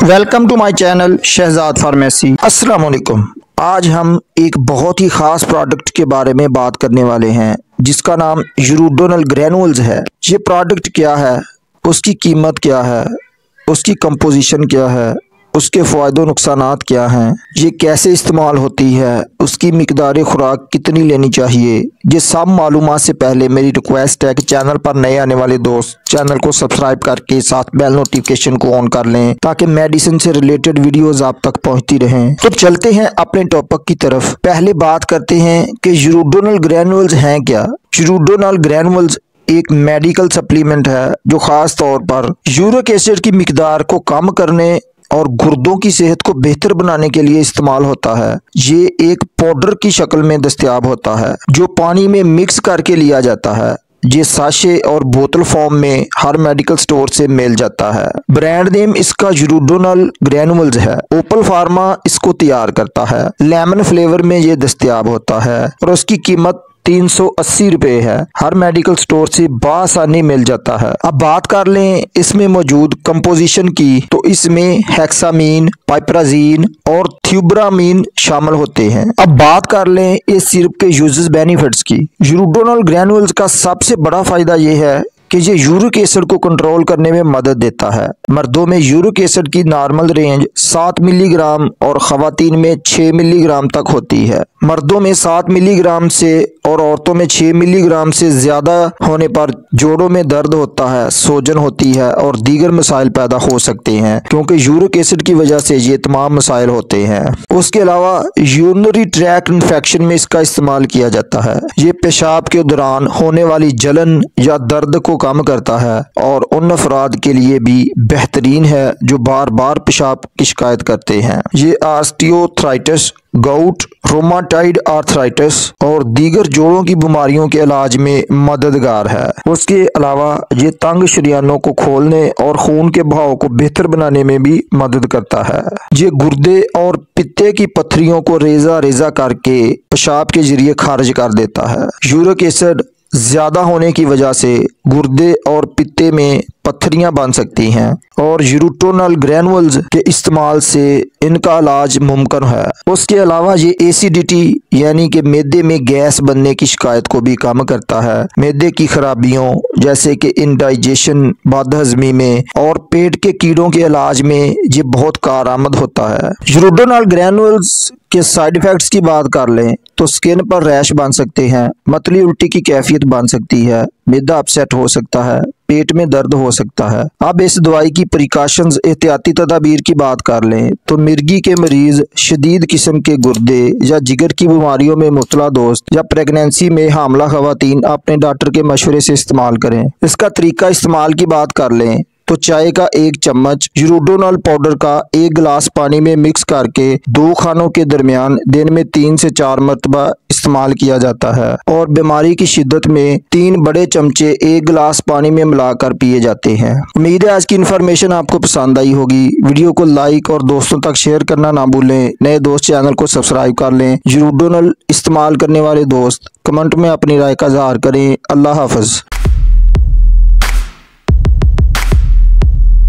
Welcome to my channel Shahzad pharmacy. अस्सलाम वालेकुम। आज हम एक बहुत ही ख़ास प्रोडक्ट के बारे में बात करने वाले हैं जिसका नाम यूरोडोनल ग्रैनुल्स है। ये प्रोडक्ट क्या है, उसकी कीमत क्या है, उसकी कंपोजिशन क्या है, उसके फ़ायदे नुकसानात क्या हैं, ये कैसे इस्तेमाल होती है, उसकी मिकदार खुराक कितनी लेनी चाहिए, ये सब मालूमात से पहले मेरी रिक्वेस्ट है कि चैनल पर नए आने वाले दोस्त चैनल को सब्सक्राइब करके साथ बेल नोटिफिकेशन को ऑन कर लें ताकि मेडिसिन से रिलेटेड वीडियोस आप तक पहुंचती रहें। तो चलते हैं अपने टॉपिक की तरफ। पहले बात करते हैं कि यूरोडोनल ग्रैनुल्स हैं क्या। यूरोडोनल ग्रैनुल्स एक मेडिकल सप्लीमेंट है जो खास तौर पर यूरिक एसिड की मिकदार को कम करने और गुर्दों की सेहत को बेहतर बनाने के लिए इस्तेमाल होता है। ये एक पाउडर की शक्ल में दस्तयाब होता है जो पानी में मिक्स करके लिया जाता है। ये साशे और बोतल फॉर्म में हर मेडिकल स्टोर से मिल जाता है। ब्रांड नेम इसका यूरोडोनल ग्रैनुल्स है। ओपल फार्मा इसको तैयार करता है। लेमन फ्लेवर में ये दस्तयाब होता है और उसकी कीमत 380 रुपये है। हर मेडिकल स्टोर से बआसानी मिल जाता है। अब बात कर लें इसमें मौजूद कंपोजिशन की, तो इसमें हेक्सामीन, पाइपराजीन और थ्यूब्रामीन शामिल होते हैं। अब बात कर लें इस सिरप के यूजेस बेनिफिट्स की। यूरोडोनल ग्रैनुल्स का सबसे बड़ा फायदा ये है कि ये यूरिक एसिड को कंट्रोल करने में मदद देता है। मर्दों में यूरिक एसिड की नॉर्मल रेंज 7 मिलीग्राम और खवातीन में 6 मिलीग्राम तक होती है। मर्दों में 7 मिलीग्राम से और औरतों में 6 मिलीग्राम से ज्यादा होने पर जोड़ों में दर्द होता है, सोजन होती है और दीगर मसाइल पैदा हो सकते हैं क्योंकि यूरिक एसिड की वजह से ये तमाम मसाइल होते हैं। उसके अलावा यूरिनरी ट्रैक्ट इन्फेक्शन में इसका इस्तेमाल किया जाता है। ये पेशाब के दौरान होने वाली जलन या दर्द को कम करता है और उन अफराद के लिए भी बेहतरीन है जो बार बार पेशाब की शिकायत करते हैं। ये ऑस्टियोआर्थराइटिस, गाउट, रोमाटाइड आर्थराइटिस और दीगर जोड़ों की बीमारियों के इलाज में मददगार है। उसके अलावा ये तंग शरियानों को खोलने और खून के बहाव को बेहतर बनाने में भी मदद करता है। ये गुर्दे और पित्ते की पत्थरियों को रेजा रेजा करके पेशाब के जरिए खारिज कर देता है। यूरिक एसिड ज्यादा होने की वजह से गुर्दे और पित्ते में पत्थरियां बन सकती हैं और यूरोडोनल ग्रैनुल्स के इस्तेमाल से इनका इलाज मुमकिन है। उसके अलावा ये एसिडिटी यानी कि मैदे में गैस बनने की शिकायत को भी कम करता है। मैदे की खराबियों जैसे कि इंडाइजेशन, बदहजमी में और पेट के कीड़ों के इलाज में ये बहुत कारआमद होता है। यूरोडोनल ग्रैनुल्स के साइड इफेक्ट्स की बात कर लें तो स्किन पर रैश बन सकते हैं, मतली उल्टी की कैफियत बन सकती है, मैदा अपसेट हो सकता है, पेट में दर्द हो सकता है। अब इस दवाई की प्रिकॉशंस एहतियाती तदाबीर की बात कर लें तो मिर्गी के मरीज, शदीद किस्म के गुर्दे या जिगर की बीमारियों में मुब्तला दोस्त या प्रेगनेंसी में हामला खवातीन अपने डॉक्टर के मशवरे से इस्तेमाल करें। इसका तरीका इस्तेमाल की बात कर लें तो चाय का 1 चम्मच यूरोडोनल पाउडर का 1 गिलास पानी में मिक्स करके 2 खानों के दरमियान दिन में 3 से 4 मरतबा इस्तेमाल किया जाता है और बीमारी की शिद्दत में 3 बड़े चमचे 1 गिलास पानी में मिलाकर पिए जाते हैं। उम्मीद है आज की इन्फॉर्मेशन आपको पसंद आई होगी। वीडियो को लाइक और दोस्तों तक शेयर करना ना भूलें। नए दोस्त चैनल को सब्सक्राइब कर लें। यूरोडोनल इस्तेमाल करने वाले दोस्त कमेंट में अपनी राय का इज़हार करें। अल्लाह हाफ़िज़।